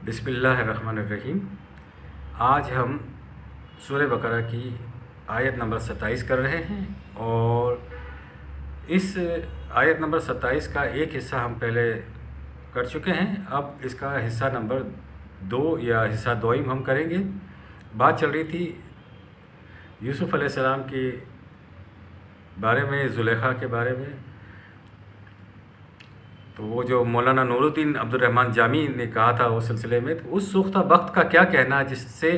بسم اللہ الرحمن الرحیم۔ آج ہم سورہ بقرہ کی آیت نمبر 27 کر رہے ہیں، اور اس آیت نمبر 27 کا ایک حصہ ہم پہلے کر چکے ہیں۔ اب اس کا حصہ نمبر 2 یا حصہ دوئم ہم کریں گے۔ بات چل رہی تھی یوسف علیہ السلام کے بارے میں، زلیخا کے بارے میں۔ تو وہ جو مولانا نور الدین عبد الرحمن جامی نے کہا تھا اس سلسلے میں، تو اس سوختہ بخت کا کیا کہنا جس سے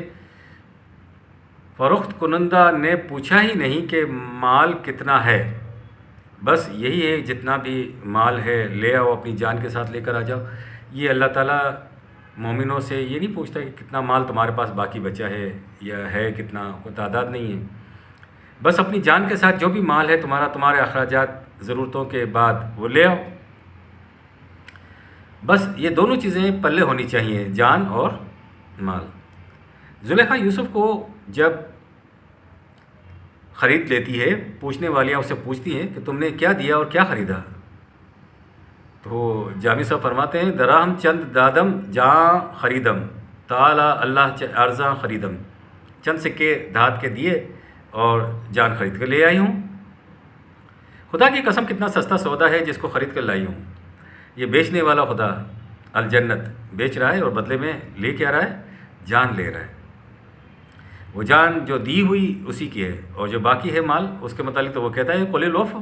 فروخت کنندہ نے پوچھا ہی نہیں کہ مال کتنا ہے، بس یہی ہے جتنا بھی مال ہے لے آؤ، اپنی جان کے ساتھ لے کر آ جاؤ۔ یہ اللہ تعالیٰ مومنوں سے یہ نہیں پوچھتا کہ کتنا مال تمہارے پاس باقی بچا ہے یا ہے کتنا، کوئی تعداد نہیں ہے۔ بس اپنی جان کے ساتھ جو بھی مال ہے تمہارے اخراجات ضرورتوں کے بعد وہ لے آؤ۔ بس یہ دونوں چیزیں پلے ہونی چاہیے، جان اور مال۔ زلیخا یوسف کو جب خرید لیتی ہے، پوچھنے والیاں اسے پوچھتی ہیں کہ تم نے کیا دیا اور کیا خریدا، تو جامی صاحب فرماتے ہیں دراہم چند دادم جاں خریدم تعالی اللہ ارزاں خریدم، چند سکے دھات کے دیے اور جان خرید کر لے آئی ہوں۔ خدا کی قسم کتنا سستا سودا ہے جس کو خرید کر لائی ہوں۔ یہ بیچنے والا خدا الجنت بیچ رہا ہے اور بدلے میں لے کے آ رہا ہے، جان لے رہا ہے۔ وہ جان جو دی ہوئی اسی کی ہے، اور جو باقی ہے مال اس کے متعلق تو وہ کہتا ہے قل لوف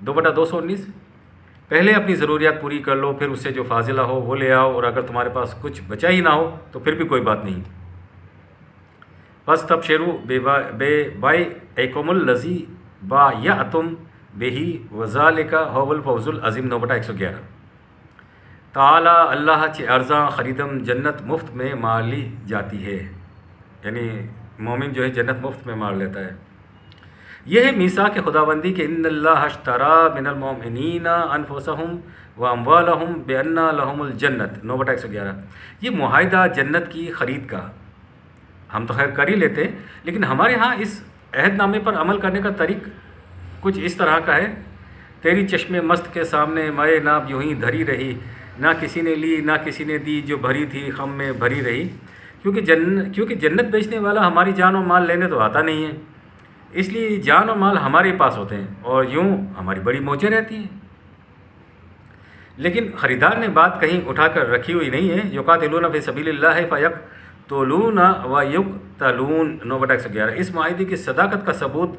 2/219، پہلے اپنی ضروریات پوری کر لو، پھر اس سے جو فاضلہ ہو وہ لے آؤ، اور اگر تمہارے پاس کچھ بچا ہی نہ ہو تو پھر بھی کوئی بات نہیں۔ بس تب شیرو بے بائی ایکم الذی با یا تم بہی وذالک هو الفوز العظیم 9/111۔ تعالی اللہ چ ارزاں خریدم، جنت مفت میں مار لی جاتی ہے، یعنی مومن جو ہے جنت مفت میں مار لیتا ہے۔ یہ ہے میثاق خداوندی کہ ان اللہ اشتری من المؤمنین انفسهم واموالهم بان لهم الجنت 9/111۔ یہ معاہدہ جنت کی خرید کا ہم تو خیر کر ہی لیتے ہیں، لیکن ہمارے ہاں اس عہد نامے پر عمل کرنے کا طریق کچھ اس طرح کا ہے، تیری چشم مست کے سامنے مائے ناب یوں ہی دھری رہی، نہ کسی نے لی نہ کسی نے دی، جو بھری تھی خم میں بھری رہی۔ کیونکہ جنت بیچنے والا ہماری جان و مال لینے تو آتا نہیں ہے، اس لیے جان و مال ہمارے پاس ہوتے ہیں اور یوں ہماری بڑی موجیں رہتی ہیں۔ لیکن خریدار نے بات کہیں اٹھا کر رکھی ہوئی نہیں ہے۔ یقاتلون فی سبیل اللہ فیقتلون ویقتلون 9/111۔ اس معاہدے کی صداقت کا ثبوت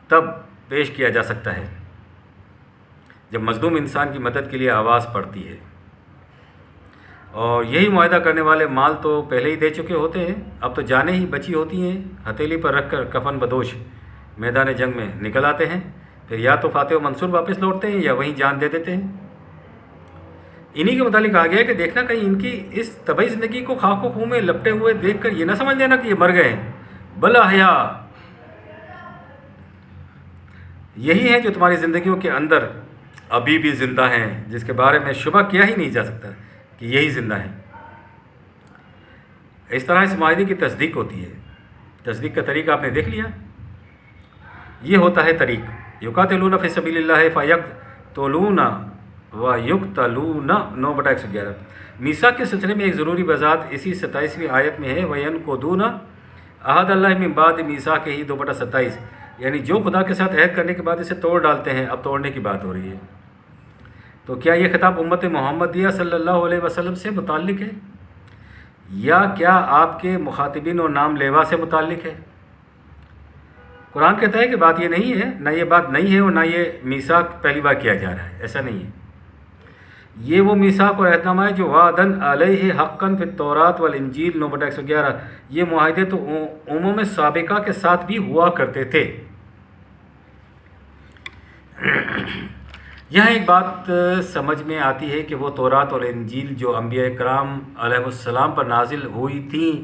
تب پیش کیا جا سکتا ہے جب مظلوم انسان کی مدد کے لیے آواز پڑتی ہے، اور یہی معاہدہ کرنے والے مال تو پہلے ہی دے چکے ہوتے ہیں، اب تو جانیں ہی بچی ہوتی ہیں، ہتھیلی پر رکھ کر کفن بدوش میدان جنگ میں نکل آتے ہیں، پھر یا تو فاتح و منصور واپس لوٹتے ہیں یا وہیں جان دے دیتے ہیں۔ انہی کے متعلق کہا گیا ہے کہ دیکھنا کہیں ان کی اس طبعی زندگی کو خاک و خوں میں لپٹے ہوئے دیکھ کر یہ نہ سمجھ لینا کہ یہ مر گئے ہیں، بل احیاء، یہی ہے جو تمہاری زندگیوں کے اندر ابھی بھی زندہ ہیں، جس کے بارے میں شبہ کیا ہی نہیں جا سکتا کہ یہی زندہ ہیں۔ اس طرح اس معاہدے کی تصدیق ہوتی ہے۔ تصدیق کا طریقہ آپ نے دیکھ لیا، یہ ہوتا ہے طریق یقاتلون فی سبیل اللہ فیقتلون ویقتلون 9/111۔ میثاق کے سلسلے میں ایک ضروری وضاحت اسی 27ویں آیت میں ہے، وینقضون عہد اللہ من بعد میثاقہ 2/27، یعنی جو خدا کے ساتھ عہد کرنے کے بعد اسے توڑ ڈالتے ہیں، اب توڑنے کی بات ہو رہی ہے۔ تو کیا یہ خطاب امت محمدیہ صلی اللہ علیہ وسلم سے متعلق ہے، یا کیا آپ کے مخاطبین و نام لیوا سے متعلق ہے؟ قرآن کہتا ہے کہ بات یہ نہیں ہے، نہ یہ بات نہیں ہے اور نہ یہ میثاق پہلی بار کیا جا رہا ہے، ایسا نہیں ہے۔ یہ وہ میثاق اور عہد نامہ ہے جو وعدن علیہ حقاً فی التوراۃ والانجیل 9/111۔ یہ معاہدے تو امم سابقہ کے ساتھ بھی ہوا کرتے تھے۔ یہاں ایک بات سمجھ میں آتی ہے کہ وہ تورات اور انجیل جو انبیاء کرام علیہ السلام پر نازل ہوئی تھیں،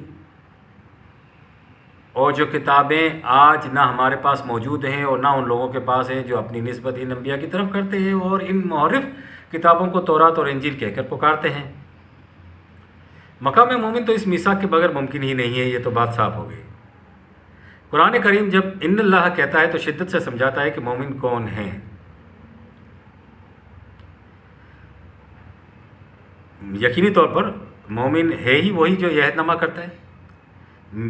اور جو کتابیں آج نہ ہمارے پاس موجود ہیں اور نہ ان لوگوں کے پاس ہیں جو اپنی نسبت ان انبیاء کی طرف کرتے ہیں اور ان محرف کتابوں کو تورات اور انجیل کہہ کر پکارتے ہیں، مقام مومن تو اس میثاق کے بغیر ممکن ہی نہیں ہے۔ یہ تو بات صاف ہو گئی۔ قرآن کریم جب ان اللہ کہتا ہے تو شدت سے سمجھاتا ہے کہ مومن کون ہیں۔ یقینی طور پر مومن ہے ہی وہی جو یہ عہد نامہ کرتا ہے،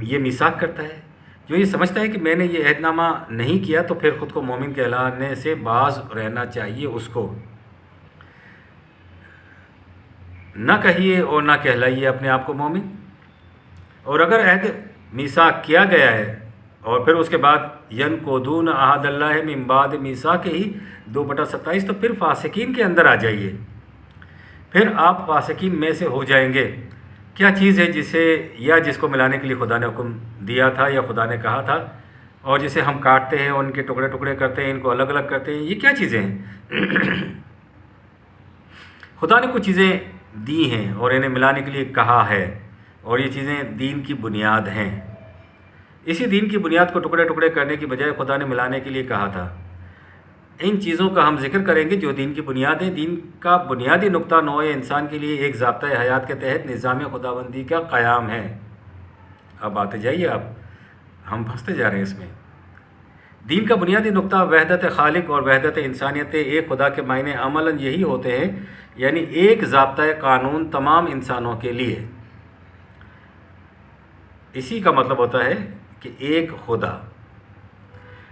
یہ میثاق کرتا ہے۔ جو یہ سمجھتا ہے کہ میں نے یہ عہد نامہ نہیں کیا تو پھر خود کو مومن کہلانے سے باز رہنا چاہیے اس کو۔ نہ کہیے اور نہ کہلائیے اپنے آپ کو مومن۔ اور اگر عہد میثاق کیا گیا ہے اور پھر اس کے بعد ینقضون عہد اللہ من بعد میثاقہ ہی 2/27، تو پھر فاسقین کے اندر آ جائیے، پھر آپ فاسقین میں سے ہو جائیں گے۔ کیا چیز ہے جسے یا جس کو ملانے کے لیے خدا نے حکم دیا تھا یا خدا نے کہا تھا، اور جسے ہم کاٹتے ہیں اور ان کے ٹکڑے ٹکڑے کرتے ہیں، ان کو الگ الگ کرتے ہیں، یہ کیا چیزیں ہیں؟ خدا نے کچھ چیزیں دی ہیں اور انہیں ملانے کے لیے کہا ہے، اور یہ چیزیں دین کی بنیاد ہیں۔ اسی دین کی بنیاد کو ٹکڑے ٹکڑے کرنے کی بجائے خدا نے ملانے کے لیے کہا تھا۔ ان چیزوں کا ہم ذکر کریں گے جو دین کی بنیاد ہیں۔ دین کا بنیادی نقطہ نوع انسان کے لیے ایک ضابطۂ حیات کے تحت نظام خداوندی کا قیام ہے۔ اب آتے جائیے، اب ہم پھنستے جا رہے ہیں اس میں۔ دین کا بنیادی نقطہ وحدت خالق اور وحدت انسانیت ایک خدا کے معنی عملاً یہی ہوتے ہیں، یعنی ایک ضابطۂ قانون تمام انسانوں کے لیے۔ اسی کا مطلب ہوتا ہے کہ ایک خدا،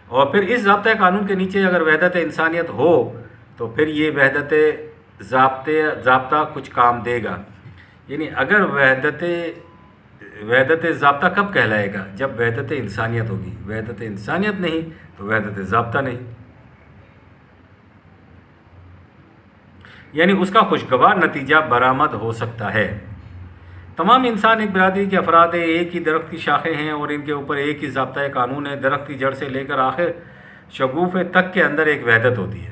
اور پھر اس ضابطۂ قانون کے نیچے اگر وحدت انسانیت ہو تو پھر یہ ضابطہ کچھ کام دے گا۔ یعنی اگر وحدت ضابطہ کب کہلائے گا؟ جب وحدت انسانیت ہوگی۔ وحدت انسانیت نہیں تو وحدت ضابطہ نہیں، یعنی اس کا خوشگوار نتیجہ برآمد ہو سکتا ہے۔ تمام انسان ایک برادری کے افراد ہیں، ایک ہی درخت کی شاخیں ہیں اور ان کے اوپر ایک ہی ضابطۂ قانون ہے۔ درخت کی جڑ سے لے کر آخر شگوفے تک کے اندر ایک وحدت ہوتی ہے۔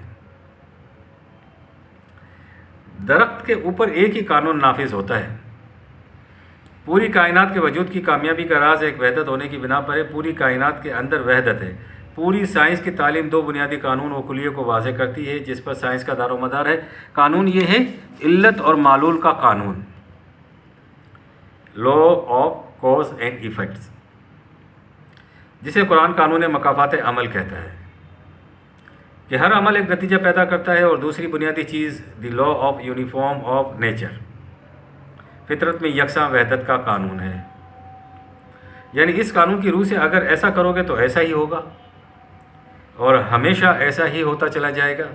درخت کے اوپر ایک ہی قانون نافذ ہوتا ہے۔ پوری کائنات کے وجود کی کامیابی کا راز ایک وحدت ہونے کی بنا پر ہے۔ پوری کائنات کے اندر وحدت ہے۔ پوری سائنس کی تعلیم دو بنیادی قانون و کلیے کو واضح کرتی ہے جس پر سائنس کا دار و مدار ہے۔ قانون یہ ہے علت اور معلول کا قانون، law of cause and effects, جسے قرآن قانون مکافات عمل کہتا ہے کہ ہر عمل ایک نتیجہ پیدا کرتا ہے۔ اور دوسری بنیادی چیز the law of uniform of nature, فطرت میں یکساں وحدت کا قانون ہے۔ یعنی اس قانون کی روح سے اگر ایسا کرو گے تو ایسا ہی ہوگا اور ہمیشہ ایسا ہی ہوتا چلا جائے گا۔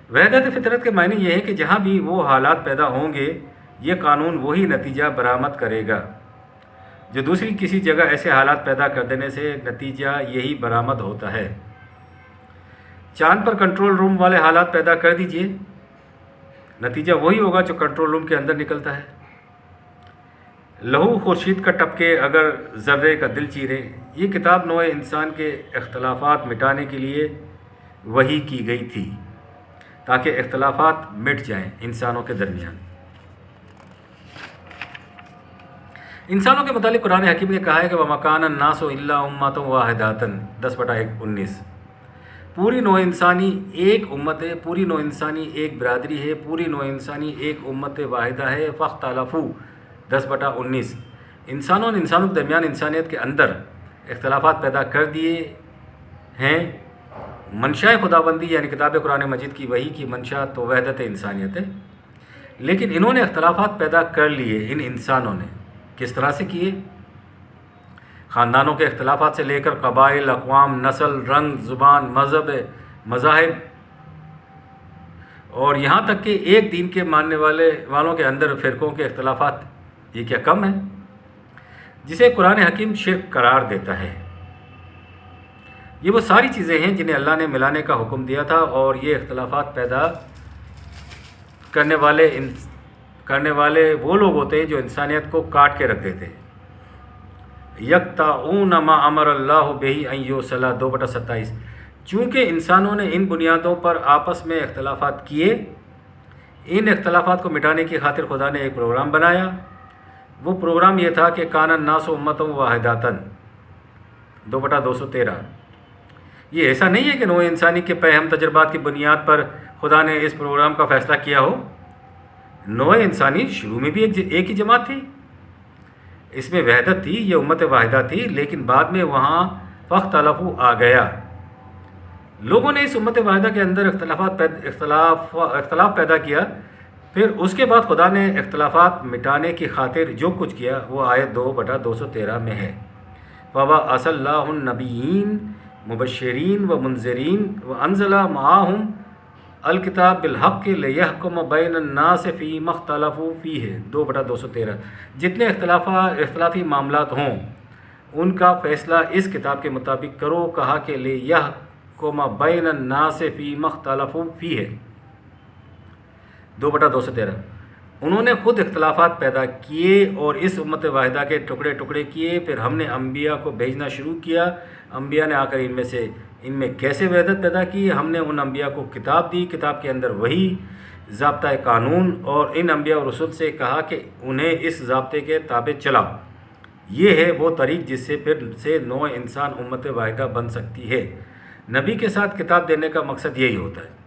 وحدت فطرت کے معنی یہ ہے کہ جہاں بھی وہ حالات پیدا ہوں گے یہ قانون وہی نتیجہ برآمد کرے گا، جو دوسری کسی جگہ ایسے حالات پیدا کر دینے سے نتیجہ یہی برآمد ہوتا ہے۔ چاند پر کنٹرول روم والے حالات پیدا کر دیجئے، نتیجہ وہی ہوگا جو کنٹرول روم کے اندر نکلتا ہے۔ لہو خورشید کا ٹپکے اگر ذرے کا دل چیرے، یہ کتاب نوع انسان کے اختلافات مٹانے کے لیے وحی کی گئی تھی تاکہ اختلافات مٹ جائیں انسانوں کے درمیان۔ انسانوں کے متعلق قرآن حکیم نے کہا ہے کہ وَمَا كَانَ النَّاسُ إِلَّا أُمَّةً وَاحِدَةً 10/19۔ پوری نوع انسانی ایک امت ہے، پوری نوع انسانی ایک برادری ہے، پوری نوع انسانی ایک امت واحدہ ہے۔ فاختلفوا 10/19۔ انسانوں نے انسانوں کے درمیان انسانیت کے اندر اختلافات پیدا کر دیے ہیں۔ منشاء خداوندی یعنی کتاب قرآن مجید کی وحی کی منشا تو وحدت انسانیت ہے، لیکن انہوں نے اختلافات پیدا کر لیے۔ ان انسانوں نے کس طرح سے کیے؟ خاندانوں کے اختلافات سے لے کر قبائل، اقوام، نسل، رنگ، زبان، مذہب، مذاہب، اور یہاں تک کہ ایک دین کے ماننے والوں کے اندر فرقوں کے اختلافات، یہ کیا کم ہے؟ جسے قرآن حکیم شرک قرار دیتا ہے۔ یہ وہ ساری چیزیں ہیں جنہیں اللہ نے ملانے کا حکم دیا تھا، اور یہ اختلافات پیدا کرنے والے وہ لوگ ہوتے ہیں جو انسانیت کو کاٹ کے رکھ دیتے ہیں۔ یقطعون ما امر اللہ بہ ان یوصل 2/27۔ چونکہ انسانوں نے ان بنیادوں پر آپس میں اختلافات کیے، ان اختلافات کو مٹانے کی خاطر خدا نے ایک پروگرام بنایا۔ وہ پروگرام یہ تھا کہ کان الناس امۃ واحدۃ 2/213۔ یہ ایسا نہیں ہے کہ نوع انسانی کے پہم تجربات کی بنیاد پر خدا نے اس پروگرام کا فیصلہ کیا ہو۔ نوع انسانی شروع میں بھی ایک ہی جماعت تھی، اس میں وحدت تھی، یہ امت واحدہ تھی، لیکن بعد میں وہاں فاختلفوا آ گیا۔ لوگوں نے اس امت واحدہ کے اندر اختلاف پیدا کیا پھر اس کے بعد خدا نے اختلافات مٹانے کی خاطر جو کچھ کیا وہ آیت 2/213 میں ہے۔ وَبَعَثَ اللَّهُ النَّبِيِّينَ مُبَشِّرِينَ وَمُنذِرِينَ وَأَنزَلَ مَعَهُمُ الکتاب بالحق لیحکم بین الناس فیما اختلفوا فیہ 2/213۔ جتنے اختلافی معاملات ہوں ان کا فیصلہ اس کتاب کے مطابق کرو، کہا کہ لیحکم بین الناس فیما اختلفوا فیہ 2/213۔ انہوں نے خود اختلافات پیدا کیے اور اس امت واحدہ کے ٹکڑے ٹکڑے کیے، پھر ہم نے انبیاء کو بھیجنا شروع کیا، انبیاء نے آ کر ان میں کیسے وحدت پیدا کی، ہم نے ان انبیاء کو کتاب دی، کتاب کے اندر وہی ضابطۂ قانون، اور ان انبیاء اور رسول سے کہا کہ انہیں اس ضابطے کے تابع چلاؤ۔ یہ ہے وہ طریق جس سے پھر سے نوع انسان امت واحدہ بن سکتی ہے۔ نبی کے ساتھ کتاب دینے کا مقصد یہی ہوتا ہے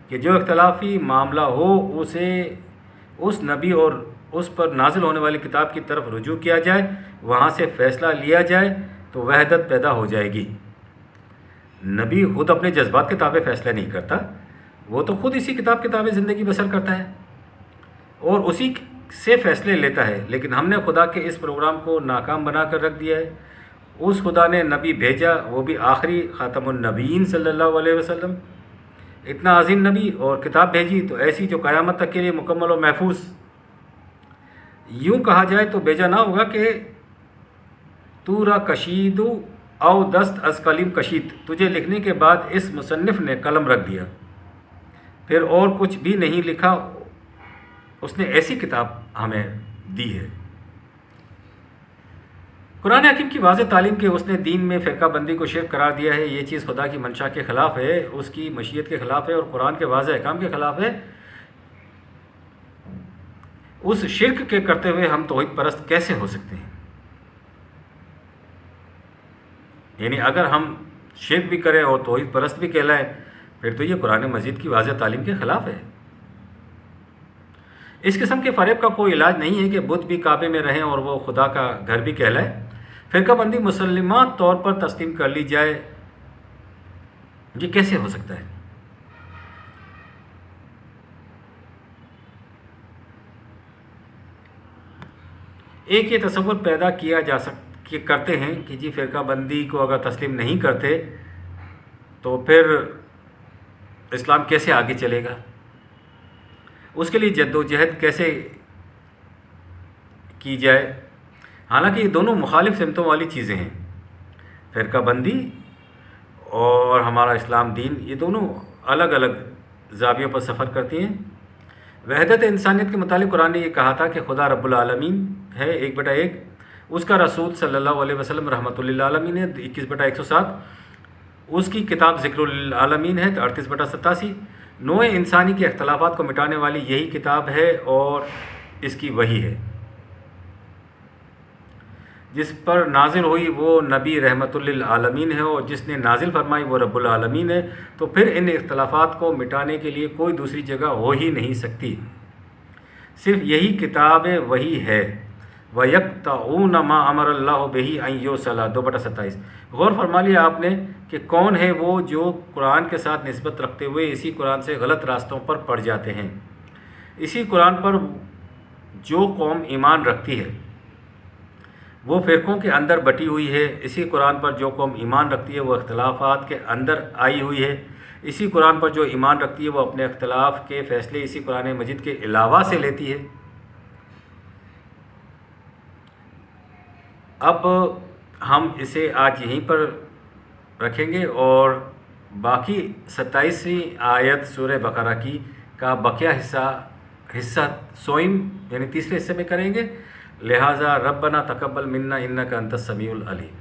کہ جو اختلافی معاملہ ہو اسے اس نبی اور اس پر نازل ہونے والی کتاب کی طرف رجوع کیا جائے، وہاں سے فیصلہ لیا جائے تو وحدت پیدا ہو جائے گی۔ نبی خود اپنے جذبات کے تابع فیصلہ نہیں کرتا، وہ تو خود اسی کتاب کے تابع زندگی بسر کرتا ہے اور اسی سے فیصلے لیتا ہے، لیکن ہم نے خدا کے اس پروگرام کو ناکام بنا کر رکھ دیا ہے۔ اس خدا نے نبی بھیجا، وہ بھی آخری خاتم النبیین صلی اللہ علیہ وسلم، اتنا عظیم نبی، اور کتاب بھیجی تو ایسی جو قیامت تک کے لیے مکمل و محفوظ۔ یوں کہا جائے تو بیجا نہ ہوگا کہ تو را کشید او دست از قلم کشید، تجھے لکھنے کے بعد اس مصنف نے قلم رکھ دیا، پھر اور کچھ بھی نہیں لکھا، اس نے ایسی کتاب ہمیں دی ہے۔ قرآن حکیم کی واضح تعلیم کہ اس نے دین میں فرقہ بندی کو شرک قرار دیا ہے، یہ چیز خدا کی منشا کے خلاف ہے، اس کی مشیت کے خلاف ہے اور قرآن کے واضح احکام کے خلاف ہے۔ اس شرک کے کرتے ہوئے ہم توحید پرست کیسے ہو سکتے ہیں؟ یعنی اگر ہم شرک بھی کریں اور توحید پرست بھی کہلائیں پھر تو یہ قرآن مجید کی واضح تعلیم کے خلاف ہے۔ اس قسم کے فریب کا کوئی علاج نہیں ہے کہ بت بھی کعبے میں رہیں اور وہ خدا کا گھر بھی کہلائے۔ فرقہ بندی مسلمات طور پر تسلیم کر لی جائے، یہ کیسے ہو سکتا ہے؟ ایک یہ تصور پیدا کیا جا کرتے ہیں کہ جی فرقہ بندی کو اگر تسلیم نہیں کرتے تو پھر اسلام کیسے آگے چلے گا، اس کے لیے جد و جہد کیسے کی جائے۔ حالانکہ یہ دونوں مخالف سمتوں والی چیزیں ہیں، فرقہ بندی اور ہمارا اسلام دین، یہ دونوں الگ الگ زاویوں پر سفر کرتی ہیں۔ وحدت انسانیت کے متعلق قرآن نے یہ کہا تھا کہ خدا رب العالمین ہے 1/1، اس کا رسول صلی اللہ علیہ وسلم رحمۃ اللہ عالمین ہے 21/107، اس کی کتاب ذکر العالمین ہے 38/87۔ نوع انسانی کے اختلافات کو مٹانے والی یہی کتاب ہے اور اس کی وحی ہے، جس پر نازل ہوئی وہ نبی رحمۃ للعالمین ہے اور جس نے نازل فرمائی وہ رب العالمین ہے، تو پھر ان اختلافات کو مٹانے کے لیے کوئی دوسری جگہ ہو ہی نہیں سکتی، صرف یہی کتاب وحی ہے۔ وَيَقْطَعُونَ مَا أَمَرَ اللَّهُ بِهِ أَن يُوصَلَ 2/27۔ غور فرما لیا آپ نے کہ کون ہے وہ جو قرآن کے ساتھ نسبت رکھتے ہوئے اسی قرآن سے غلط راستوں پر پڑ جاتے ہیں۔ اسی قرآن پر جو قوم ایمان رکھتی ہے وہ فرقوں کے اندر بٹی ہوئی ہے، اسی قرآن پر جو قوم ایمان رکھتی ہے وہ اختلافات کے اندر آئی ہوئی ہے، اسی قرآن پر جو ایمان رکھتی ہے وہ اپنے اختلاف کے فیصلے اسی قرآن مجید کے علاوہ سے لیتی ہے۔ اب ہم اسے آج یہیں پر رکھیں گے اور باقی 27ویں آیت سورہ بقرہ کی کا بقیہ حصہ سوئم یعنی تیسرے حصے میں کریں گے۔ لہٰذا ربنا تقبل منا انک انت السمیع العلیم۔